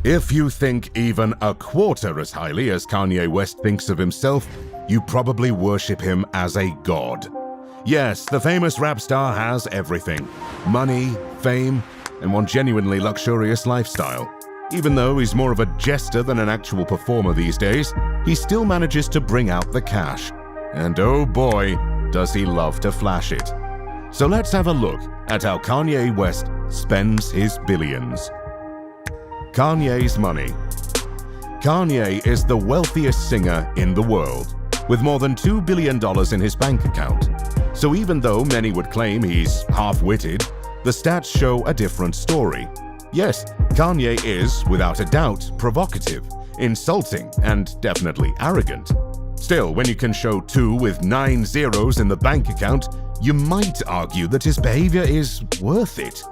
If you think even a quarter as highly as Kanye West thinks of himself, you probably worship him as a god. Yes, the famous rap star has everything: money, fame, and one genuinely luxurious lifestyle. Even though he's more of a jester than an actual performer these days, he still manages to bring out the cash. And oh boy, does he love to flash it. So let's have a look at how Kanye West spends his billions. Kanye's money. Kanye is the wealthiest singer in the world, with more than $2 billion in his bank account. So even though many would claim he's half-witted, the stats show a different story. Yes, Kanye is, without a doubt, provocative, insulting, and definitely arrogant. Still, when you can show 2 with 9 zeros in the bank account, you might argue that his behavior is worth it.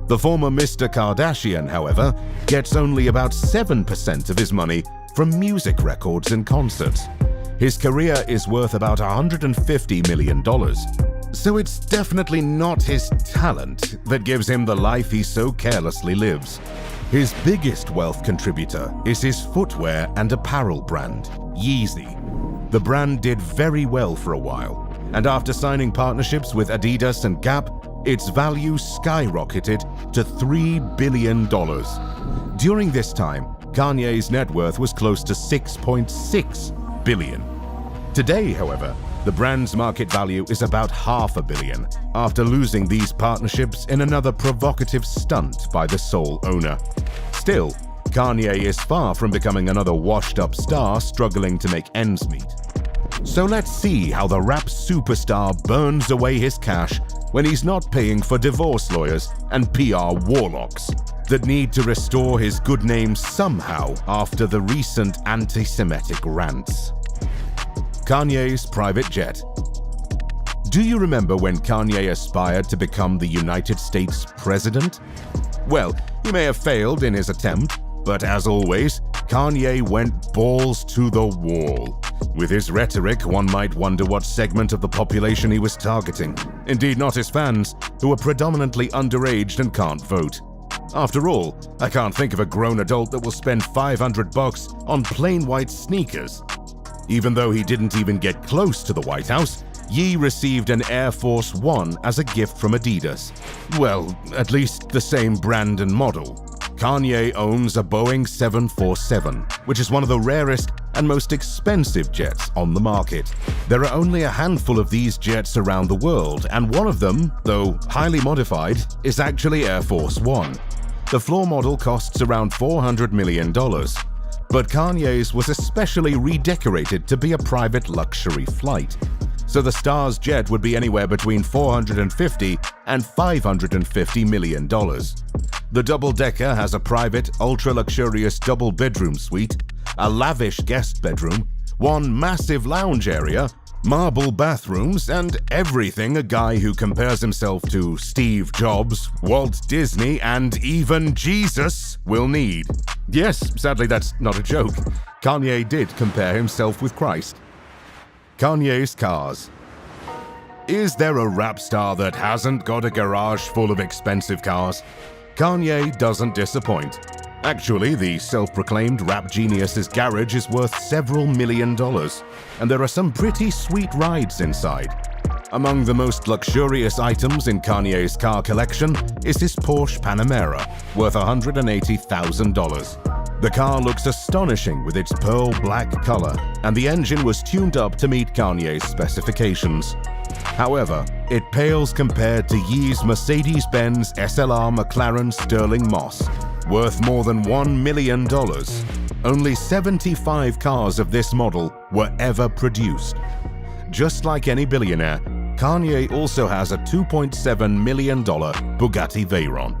The former Mr. Kardashian, however, gets only about 7% of his money from music records and concerts. His career is worth about $150 million. So it's definitely not his talent that gives him the life he so carelessly lives. His biggest wealth contributor is his footwear and apparel brand, Yeezy. The brand did very well for a while, and after signing partnerships with Adidas and Gap, its value skyrocketed to $3 billion. During this time, Kanye's net worth was close to $6.6 billion. Today, however, the brand's market value is about $500 million, after losing these partnerships in another provocative stunt by the sole owner. Still, Kanye is far from becoming another washed-up star struggling to make ends meet. So let's see how the rap superstar burns away his cash when he's not paying for divorce lawyers and PR warlocks that need to restore his good name somehow after the recent anti-Semitic rants. Kanye's private jet. Do you remember when Kanye aspired to become the United States president? Well, he may have failed in his attempt, but as always, Kanye went balls to the wall. With his rhetoric, one might wonder what segment of the population he was targeting. Indeed, not his fans, who are predominantly underage and can't vote. After all, I can't think of a grown adult that will spend $500 on plain white sneakers. Even though he didn't even get close to the White House, Ye received an Air Force One as a gift from Adidas. Well, at least the same brand and model. Kanye owns a Boeing 747, which is one of the rarest and most expensive jets on the market. There are only a handful of these jets around the world, and one of them, though highly modified, is actually Air Force One. The floor model costs around $400 million. But Kanye's was especially redecorated to be a private luxury flight. So the star's jet would be anywhere between $450 and $550 million. The double-decker has a private, ultra-luxurious double-bedroom suite, a lavish guest bedroom, one massive lounge area, marble bathrooms, and everything a guy who compares himself to Steve Jobs, Walt Disney, and even Jesus will need. Yes, sadly that's not a joke. Kanye did compare himself with Christ. Kanye's cars. Is there a rap star that hasn't got a garage full of expensive cars? Kanye doesn't disappoint. Actually, the self-proclaimed rap genius's garage is worth several $1 million, and there are some pretty sweet rides inside. Among the most luxurious items in Kanye's car collection is his Porsche Panamera, worth $180,000. The car looks astonishing with its pearl black color, and the engine was tuned up to meet Kanye's specifications. However, it pales compared to Ye's Mercedes-Benz SLR McLaren Sterling Moss, worth more than $1 million. Only 75 cars of this model were ever produced. Just like any billionaire, Kanye also has a $2.7 million Bugatti Veyron,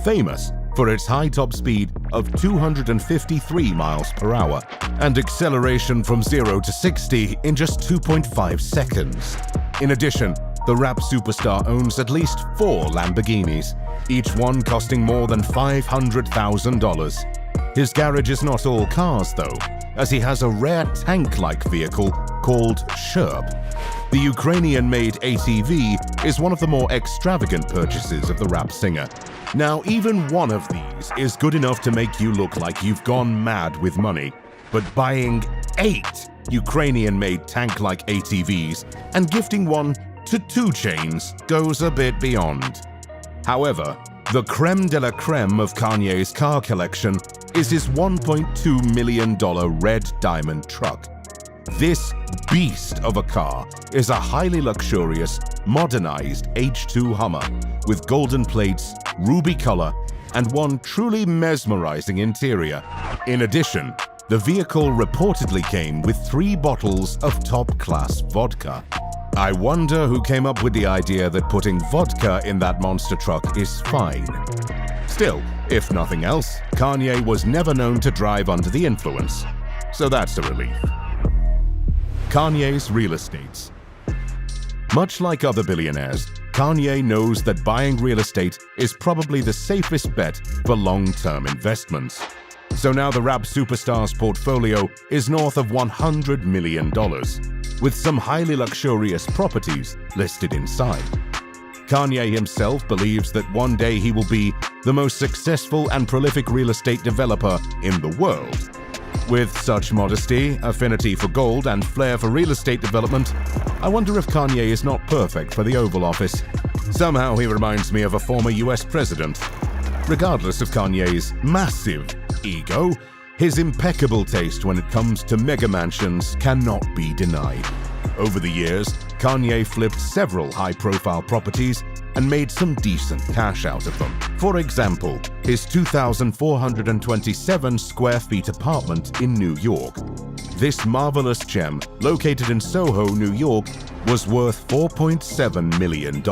famous for its high top speed of 253 miles per hour and acceleration from 0 to 60 in just 2.5 seconds. In addition, the rap superstar owns at least 4 Lamborghinis, each one costing more than $500,000. His garage is not all cars though, as he has a rare tank-like vehicle called Sherp. The Ukrainian-made ATV is one of the more extravagant purchases of the rap singer. Now, even one of these is good enough to make you look like you've gone mad with money, but buying 8 Ukrainian-made tank-like ATVs and gifting one to 2 Chainz goes a bit beyond. However, the creme de la creme of Kanye's car collection is his $1.2 million red diamond truck. This beast of a car is a highly luxurious, modernized H2 Hummer with golden plates, ruby color, and one truly mesmerizing interior. In addition, the vehicle reportedly came with 3 bottles of top-class vodka. I wonder who came up with the idea that putting vodka in that monster truck is fine. Still, if nothing else, Kanye was never known to drive under the influence, so that's a relief. Kanye's real estates. Much like other billionaires, Kanye knows that buying real estate is probably the safest bet for long-term investments. So now the rap superstar's portfolio is north of $100 million, with some highly luxurious properties listed inside. Kanye himself believes that one day he will be the most successful and prolific real estate developer in the world. With such modesty, affinity for gold, and flair for real estate development, I wonder if Kanye is not perfect for the Oval Office. Somehow he reminds me of a former US president. Regardless of Kanye's massive ego, his impeccable taste when it comes to mega mansions cannot be denied. Over the years, Kanye flipped several high-profile properties and made some decent cash out of them. For example, his 2,427 square feet apartment in New York. This marvelous gem, located in Soho, New York, was worth $4.7 million.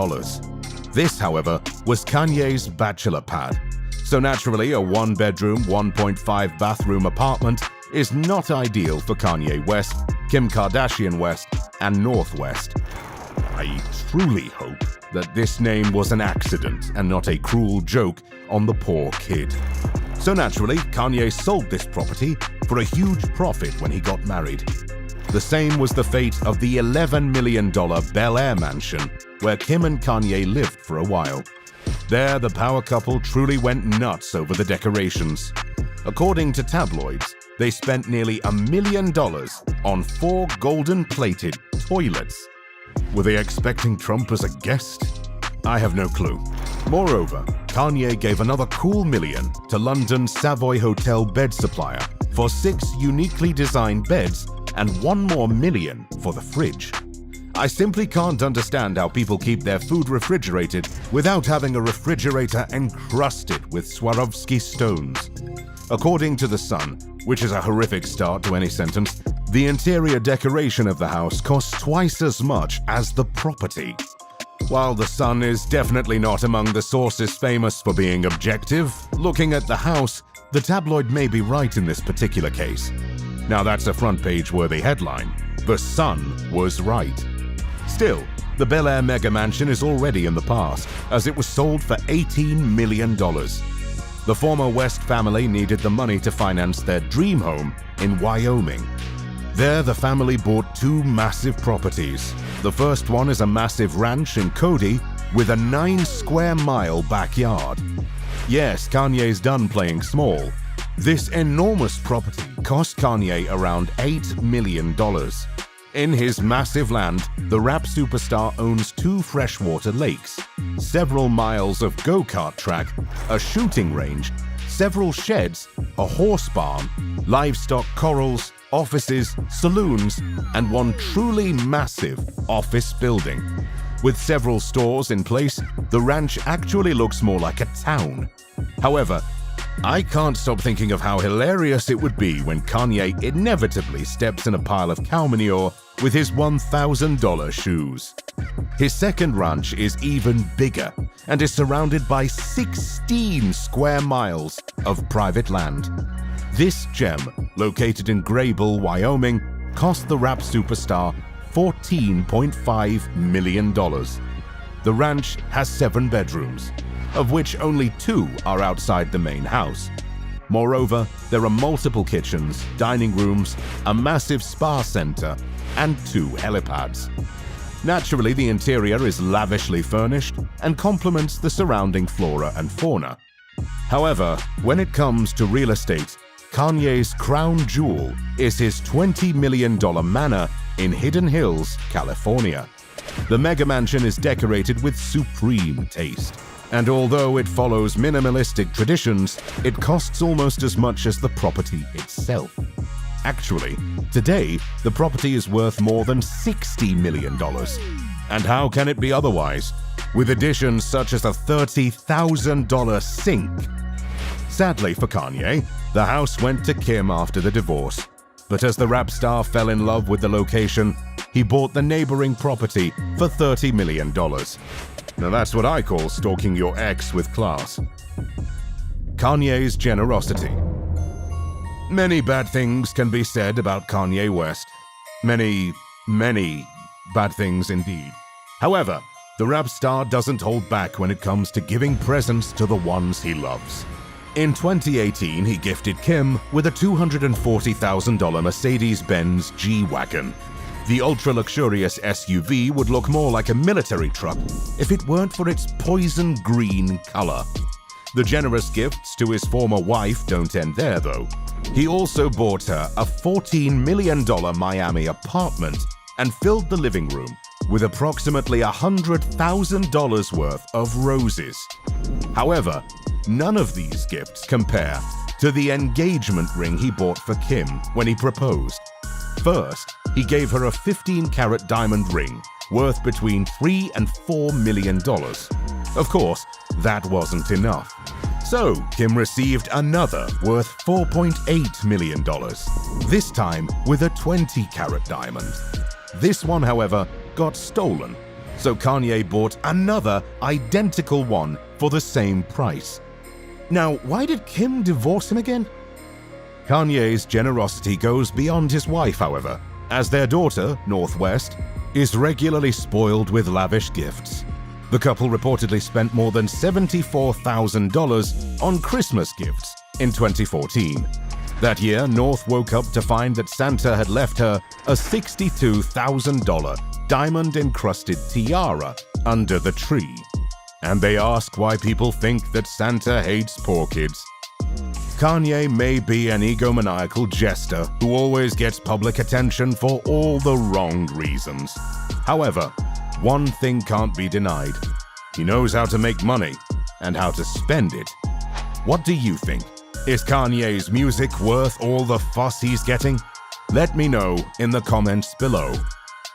This, however, was Kanye's bachelor pad. So naturally, a 1-bedroom, 1.5 bathroom apartment is not ideal for Kanye West, Kim Kardashian West, and North West. I truly hope that this name was an accident and not a cruel joke on the poor kid. So naturally, Kanye sold this property for a huge profit when he got married. The same was the fate of the $11 million Bel Air mansion, where Kim and Kanye lived for a while. There, the power couple truly went nuts over the decorations. According to tabloids, they spent nearly $1 million on 4 golden-plated toilets. Were they expecting Trump as a guest? I have no clue. Moreover, Kanye gave another cool $1 million to London Savoy Hotel bed supplier for 6 uniquely designed beds and $1 more $1 million for the fridge. I simply can't understand how people keep their food refrigerated without having a refrigerator encrusted with Swarovski stones. According to The Sun, which is a horrific start to any sentence, the interior decoration of the house costs twice as much as the property. While The Sun is definitely not among the sources famous for being objective, looking at the house, the tabloid may be right in this particular case. Now that's a front-page-worthy headline. The Sun was right. Still, the Bel Air mega mansion is already in the past, as it was sold for $18 million. The former West family needed the money to finance their dream home in Wyoming. There, the family bought 2 massive properties. The first one is a massive ranch in Cody with a 9-square-mile backyard. Yes, Kanye's done playing small. This enormous property cost Kanye around $8 million. In his massive land, the rap superstar owns 2 freshwater lakes, several miles of go-kart track, a shooting range, several sheds, a horse barn, livestock corrals, offices, saloons, and one truly massive office building. With several stores in place, the ranch actually looks more like a town. However, I can't stop thinking of how hilarious it would be when Kanye inevitably steps in a pile of cow manure with his $1,000 shoes. His second ranch is even bigger and is surrounded by 16 square miles of private land. This gem, located in Grable, Wyoming, cost the rap superstar $14.5 million. The ranch has 7 bedrooms, of which only 2 are outside the main house. Moreover, there are multiple kitchens, dining rooms, a massive spa center, and 2 helipads. Naturally, the interior is lavishly furnished and complements the surrounding flora and fauna. However, when it comes to real estate, Kanye's crown jewel is his $20 million manor in Hidden Hills, California. The mega mansion is decorated with supreme taste, and although it follows minimalistic traditions, it costs almost as much as the property itself. Actually, today, the property is worth more than $60 million. And how can it be otherwise, with additions such as a $30,000 sink? Sadly for Kanye, the house went to Kim after the divorce. But as the rap star fell in love with the location, he bought the neighboring property for $30 million. Now that's what I call stalking your ex with class. Kanye's generosity. Many bad things can be said about Kanye West. Many bad things indeed. However, the rap star doesn't hold back when it comes to giving presents to the ones he loves. In 2018, he gifted Kim with a $240,000 Mercedes-Benz G-Wagon. The ultra-luxurious SUV would look more like a military truck if it weren't for its poison green color. The generous gifts to his former wife don't end there, though. He also bought her a $14 million Miami apartment and filled the living room with approximately $100,000 worth of roses. However, none of these gifts compare to the engagement ring he bought for Kim when he proposed. First, he gave her a 15-carat diamond ring worth between $3 and $4 million. Of course, that wasn't enough. So, Kim received another worth $4.8 million, this time with a 20-carat diamond. This one, however, got stolen, so Kanye bought another identical one for the same price. Now, why did Kim divorce him again? Kanye's generosity goes beyond his wife, however, as their daughter, Northwest, is regularly spoiled with lavish gifts. The couple reportedly spent more than $74,000 on Christmas gifts in 2014. That year, North woke up to find that Santa had left her a $62,000 diamond-encrusted tiara under the tree. And they ask why people think that Santa hates poor kids. Kanye may be an egomaniacal jester who always gets public attention for all the wrong reasons. However, one thing can't be denied. He knows how to make money and how to spend it. What do you think? Is Kanye's music worth all the fuss he's getting? Let me know in the comments below.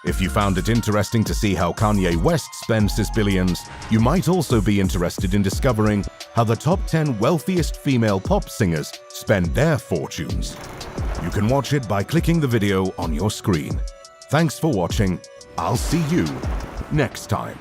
If you found it interesting to see how Kanye West spends his billions, you might also be interested in discovering how the top 10 wealthiest female pop singers spend their fortunes. You can watch it by clicking the video on your screen. Thanks for watching. I'll see you next time.